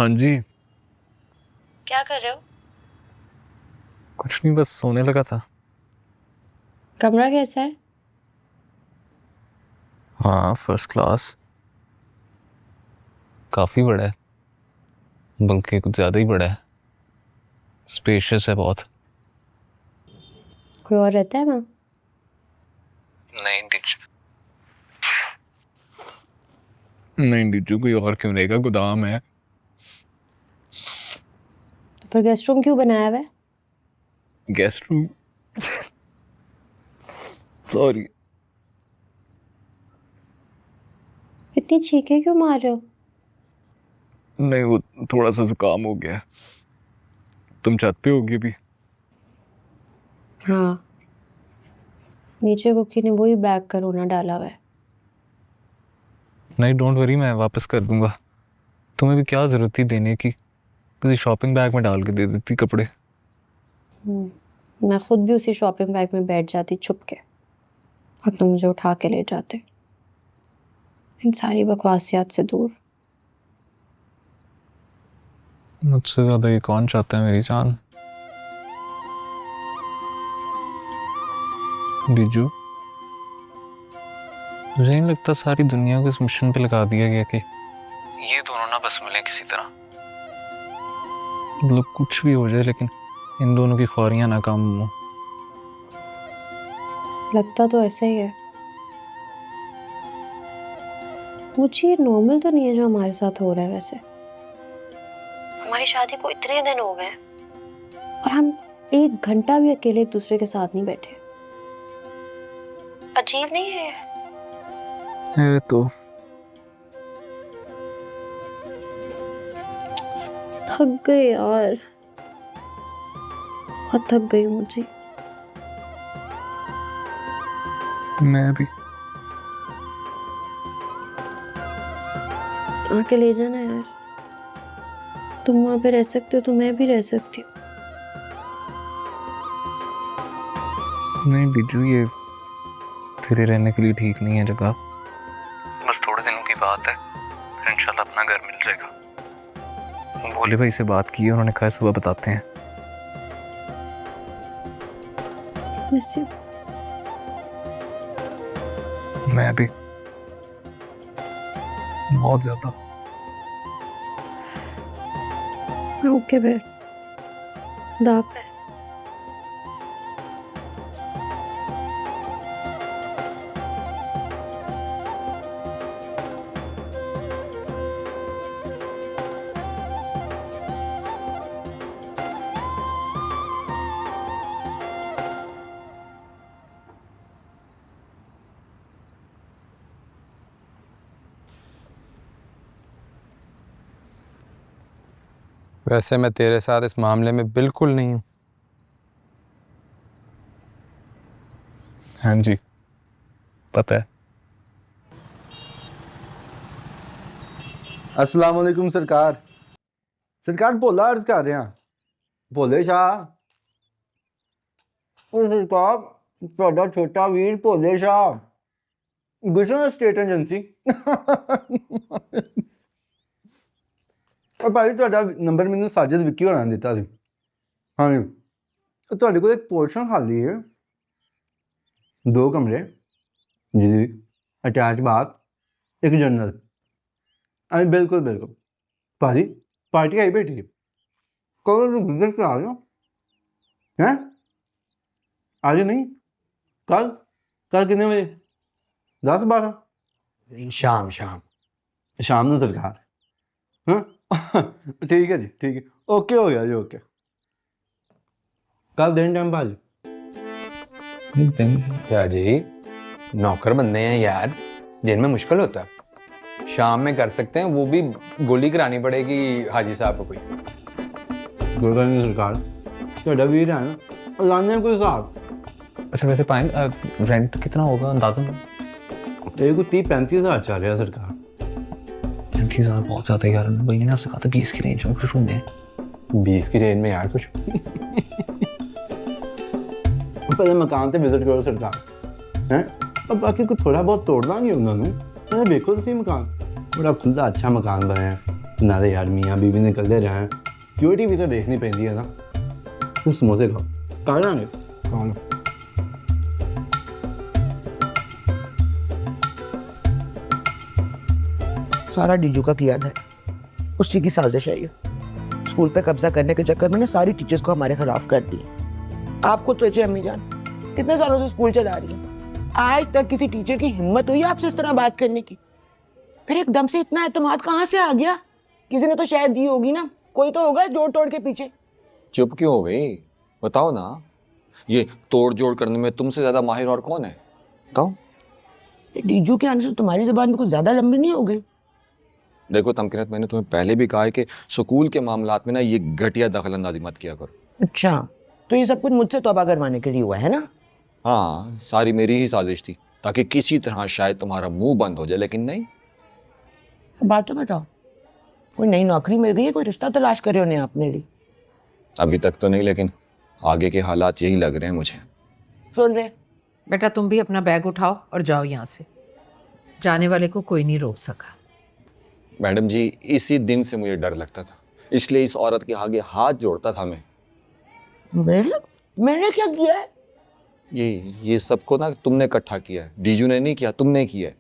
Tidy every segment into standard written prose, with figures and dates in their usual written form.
हाँ जी। क्या कर रहे हो? कुछ नहीं, बस सोने लगा था। कमरा कैसा है? हाँ, फर्स्ट क्लास। काफी बड़ा है, बल्कि कुछ ज्यादा ही बड़ा है। स्पेशियस है बहुत। कोई और रहता है वहाँ? नहीं टीचर, नहीं टीचर, कोई और क्यों रहेगा, गोदाम है। तो फिर गेस्ट रूम क्यों बनाया हुआ है? Guest room, sorry. इतनी चीखें क्यों मार रहे हो? नहीं, वो थोड़ा सा जुकाम हो गया है। तुम छत पे होगी अभी? हाँ, नीचे कुकी ने वही बैग का रोना डाला हुआ है। नहीं, डोंट वरी, मैं वापस कर दूंगा। तुम्हें भी क्या जरूरत थी देने की, किसी शॉपिंग बैग में डाल के दे देती कपड़े। मैं खुद भी उसी शॉपिंग बैग में बैठ जाती छुप के, और तुम मुझे उठा के ले जाते इन सारी बकवासियात से दूर। मुझसे ज्यादा ये कौन चाहता है मेरी जान? बीजू, मुझे नहीं लगता सारी दुनिया को इस मिशन पे लगा दिया गया कि ये दोनों ना बस मिले किसी तरह। मतलब कुछ भी हो जाए, लेकिन इन दोनों की ख्वारियां नाकाम हो। लगता तो ऐसा ही है। मुझे ये नॉर्मल तो नहीं है जो हमारे साथ हो रहा है। वैसे हमारी शादी को इतने दिन हो गए और हम एक घंटा भी अकेले एक दूसरे के साथ नहीं बैठे। अजीब नहीं है? है तो। थक गए यार, बहुत थक गई मुझे। मैं भी। आके ले जाना यार। तुम वहां पे रह सकते हो तो मैं भी रह सकती हूँ। नहीं बीजू, ये तेरे रहने के लिए ठीक नहीं है जगह। बस थोड़े दिनों की बात है, फिर इंशाल्लाह अपना घर मिल जाएगा। भोले भाई से बात की है, उन्होंने कहा सुबह बताते हैं। Miss you. मैं भी बहुत ज्यादा। ओके फिर, खुदा हाफिज। वैसे मैं तेरे साथ इस मामले में बिल्कुल नहीं हूँ। हाँ जी, पता है। अस्सलाम वालेकुम सरकार। सरकार भोला अर्ज कर रहे हैं। भोले शाह। ਉਹ ਸਰਕਾਰ, ਤੁਹਾਡਾ ਛੋਟਾ ਵੀਰ ਭੋਲੇ ਸ਼ਾਹ ਗੁਜਰਾਂ ਸਟੇਟ ਏਜੰਸੀ। और भाई ਤੁਹਾਡਾ ਨੰਬਰ ਮੈਨੂੰ ਸਾਜਦ ਵਿੱਕੀ ਹੋਰਾਂ ਨੇ ਦਿੱਤਾ ਸੀ। ਹਾਂਜੀ, ਤੁਹਾਡੇ ਕੋਲ ਇੱਕ ਪੋਰਸ਼ਨ ਖਾਲੀ ਹੈ, 2 ਕਮਰੇ, जी अटैच बाथ, एक जनरल। अरे बिल्कुल बिल्कुल भाजी, पार्टी आई बैठी है। कल तो गुजर के आ जाओ हैं। आज नहीं, कल। कल कितने बजे? 10-12? शाम शाम शाम ਨੂੰ सरकार। हाँ ठीक है जी, ठीक है, ओके हो गया जी, ओके। कल दिन टाइम भाजी। क्या जी, नौकर बंदे हैं यार, दिन में मुश्किल होता है, शाम में कर सकते हैं, वो भी गोली करानी पड़ेगी हाजी साहब को कोई। कोई गल नहीं सरकार, ਤੁਹਾਡਾ ਵੀਰ है ना, लाने कोई हिसाब। अच्छा वैसे पाइन रेंट कितना होगा अंदाजन? एक 30-35 हज़ार चल रहा है सरकार। 35,000 बहुत ज्यादा है यार। भैया ने आपसे कहा था 20 की रेंज में कुछ दें। 20 की रेंज में यार कुछ। पहले मकान ਤੇ विजिट करो सरकार हैं, और बाकी को थोड़ा बहुत तोड़ना नहीं उन्होंने। मैंने देखो तो सही मकान, बड़ा खुला अच्छा मकान बना है, नाले यार मियाँ बीवी निकलते रहे हैं, सिक्योरिटी भी तो देखनी पैंती है ना। तो समोसे खाओ, खा लेंगे, खा लो। सारा डीजू का किया था, उसी की साजिश है ये। स्कूल पे कब्जा करने के चक्कर में ना सारी टीचर्स को हमारे खिलाफ कर दिया। आप खुद सोचिए अम्मी जान, कितने सालों से स्कूल चला रही है, आज तक किसी टीचर की हिम्मत हुई आपसे इस तरह बात करने की? फिर एकदम से इतना एतमाद कहाँ से आ गया? किसी ने तो शायद दी होगी ना, कोई तो होगा जोड़ तोड़ के पीछे। चुप क्यों हो गई? बताओ ना, ये तोड़ जोड़ करने में तुमसे ज्यादा माहिर और कौन है? बताओ। डीजू के आने से तुम्हारी जुबान भी कुछ ज्यादा लंबी नहीं हो गई? देखो तमकीनत, मैंने तुम्हें पहले भी कहा है कि स्कूल के मामलात में ना ये घटिया दखलंदाजी मत किया करो। अच्छा, तो ये सब कुछ मुझसे तौबा करवाने के लिए हुआ है ना? हाँ, सारी मेरी ही साजिश थी ताकि किसी तरह शायद तुम्हारा मुंह बंद हो जाए, लेकिन नहीं। बात तो बताओ, कोई नई नौकरी मिल गई है, कोई रिश्ता तलाश करे उन्हें अपने लिए? अभी तक तो नहीं, लेकिन आगे के हालात यही लग रहे हैं मुझे। सुन रहे? बेटा तुम भी अपना बैग उठाओ और जाओ यहाँ से। जाने वाले को कोई नहीं रोक सका। मैडम जी, इसी दिन से मुझे डर लगता था, इसलिए इस औरत के आगे हाथ जोड़ता था मैं। मैंने क्या किया है? ये सबको ना तुमने इकट्ठा किया है, डीजू ने नहीं किया, तुमने किया है।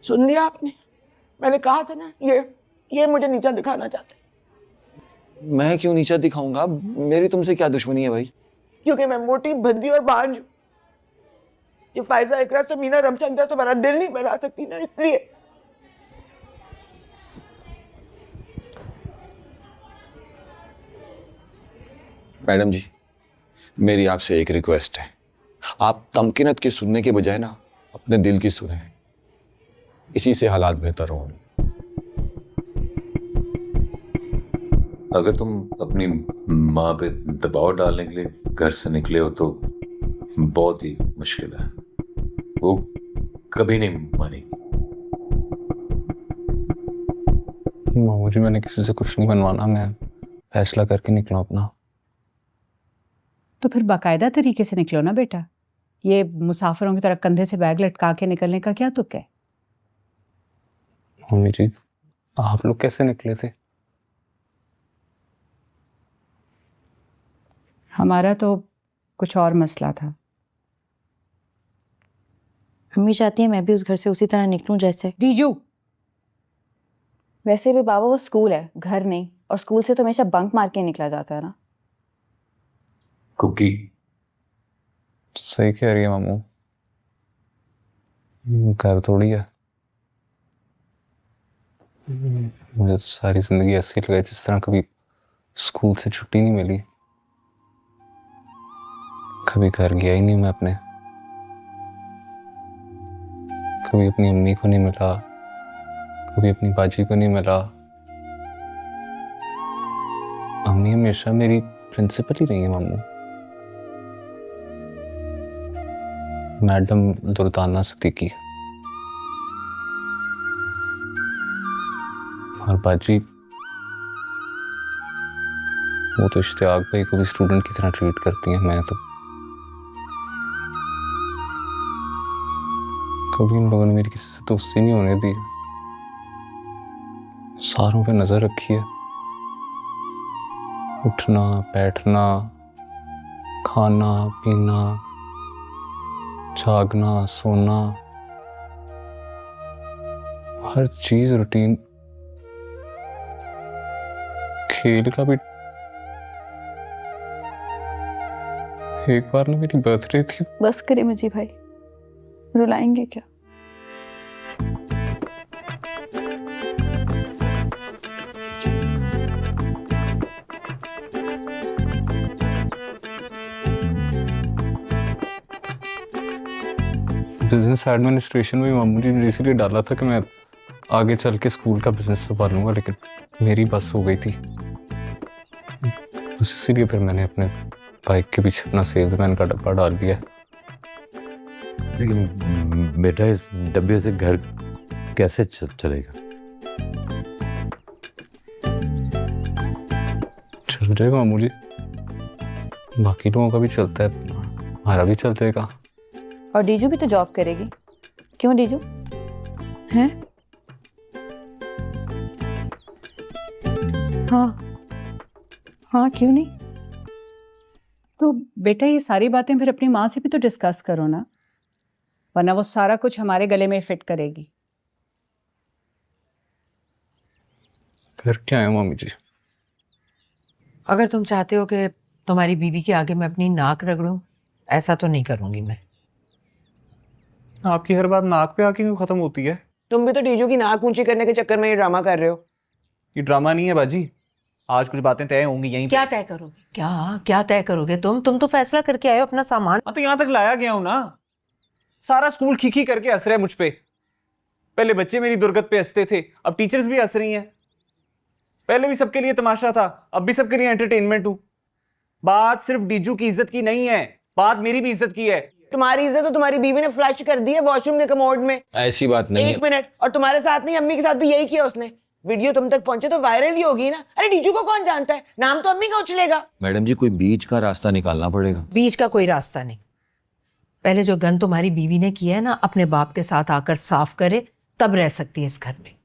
सुन लिया आपने? मैंने कहा था ना, ये मुझे नीचा दिखाना चाहते हैं। मैं क्यों नीचा दिखाऊंगा? मेरी तुमसे क्या दुश्मनी है भाई? क्योंकि मैं मोटी भद्दी और बांझ हूं। ये फायजा इकरा से मीना रमचंद्र तो मेरा दिल नहीं बना सकती ना, इसलिए। मैडम जी, मेरी आपसे एक रिक्वेस्ट है, आप तमकीनत की सुनने के बजाय ना अपने दिल की सुने, इसी से हालात बेहतर होंगे। अगर तुम अपनी माँ पे दबाव डालने के लिए घर से निकले हो तो बहुत ही मुश्किल है, वो कभी नहीं मानेगी। मुझे मैंने किसी से कुछ नहीं बनवाना, मैं फैसला करके निकला अपना। तो फिर बाकायदा तरीके से निकलो ना बेटा, ये मुसाफिरों की तरह कंधे से बैग लटका के निकलने का क्या तुक है? मम्मी जी, आप लोग कैसे निकले थे? हमारा तो कुछ और मसला था। मम्मी चाहती है मैं भी उस घर से उसी तरह निकलूं जैसे। डीजू, वैसे भी बाबा वो स्कूल है, घर नहीं, और स्कूल से तो हमेशा बंक मार के निकला जाता है ना। कुकी, सही कह रही है मामू, घर थोड़ी है। मुझे तो सारी जिंदगी ऐसी लगी जिस तरह कभी स्कूल से छुट्टी नहीं मिली, कभी घर गया ही नहीं मैं अपने, कभी अपनी अम्मी को नहीं मिला, कभी अपनी बाजी को नहीं मिला। अम्मी हमेशा मेरी प्रिंसिपल ही रही है मामू, मैडम दुर्दाना सिद्दीकी। और बाजी, वो तो इश्तियाक भाई को भी स्टूडेंट की तरह ट्रीट करती हैं, मैं तो कभी इन लोगों ने मेरी किसी से दोस्ती नहीं होने दी, सारों पे नजर रखी है। उठना बैठना, खाना पीना, जागना सोना, हर चीज रूटीन। खेल का भी, एक बार ना मेरी बर्थडे थी। बस करे मुझे भाई, रुलाएंगे क्या? बिजनेस एडमिनिस्ट्रेशन में मामू जी ने इसीलिए डाला था कि मैं आगे चल के स्कूल का बिजनेस संभालूंगा, लेकिन मेरी बस हो गई थी, बस इसीलिए फिर मैंने अपने बाइक के पीछे अपना सेल्समैन का डब्बा डाल दिया। लेकिन बेटा इस डब्बे से घर कैसे चलेगा? चल जाएगा मामू जी, बाकी लोगों का भी चलता है, हमारा भी चल जाएगा। और डीजू भी तो जॉब करेगी, क्यों डीजू? हैं? हाँ हाँ, क्यों नहीं? तो बेटा ये सारी बातें फिर अपनी माँ से भी तो डिस्कस करो ना, वरना वो सारा कुछ हमारे गले में फिट करेगी। फिर क्या है मम्मी जी? अगर तुम चाहते हो कि तुम्हारी बीवी के आगे मैं अपनी नाक रगड़ूं, ऐसा तो नहीं करूंगी मैं। आपकी हर बात नाक पे आके क्यों खत्म होती है? तुम भी तो टीजू की नाक ऊंची करने के चक्कर में ये ड्रामा कर रहे हो। ये ड्रामा नहीं है बाजी, आज कुछ बातें तय होंगी यहीं पे। क्या तय करोगे? क्या तय करोगे तुम तो फैसला करके आए हो अपना सामान। हाँ तो यहाँ तक लाया गया हूँ ना। सारा स्कूल खीखी करके हंस रहा है मुझ पे। पहले बच्चे मेरी दुर्गत पे हंसते थे, अब टीचर्स भी हंस रही हैं। पहले भी सबके लिए तमाशा था, अब भी सबके लिए एंटरटेनमेंट हूँ। बात सिर्फ डीजू की इज्जत की नहीं है, बात मेरी भी इज्जत की है। तुम्हारी इज्जत तो तुम्हारी बीवी ने फ्लश कर दी है वॉशरूम के कमोड में। ऐसी बात नहीं है। 1 मिनट, और तुम्हारे साथ नहीं, अम्मी के साथ भी यही किया उसने। वीडियो तुम तक पहुंचे तो वायरल ही होगी ना। अरे डीजू को कौन जानता है, नाम तो अम्मी का उछलेगा। मैडम जी, कोई बीच का रास्ता निकालना पड़ेगा। बीच का कोई रास्ता नहीं। पहले जो गन तुम्हारी बीवी ने किया है ना, अपने बाप के साथ आकर साफ करे, तब रह सकती है इस घर में।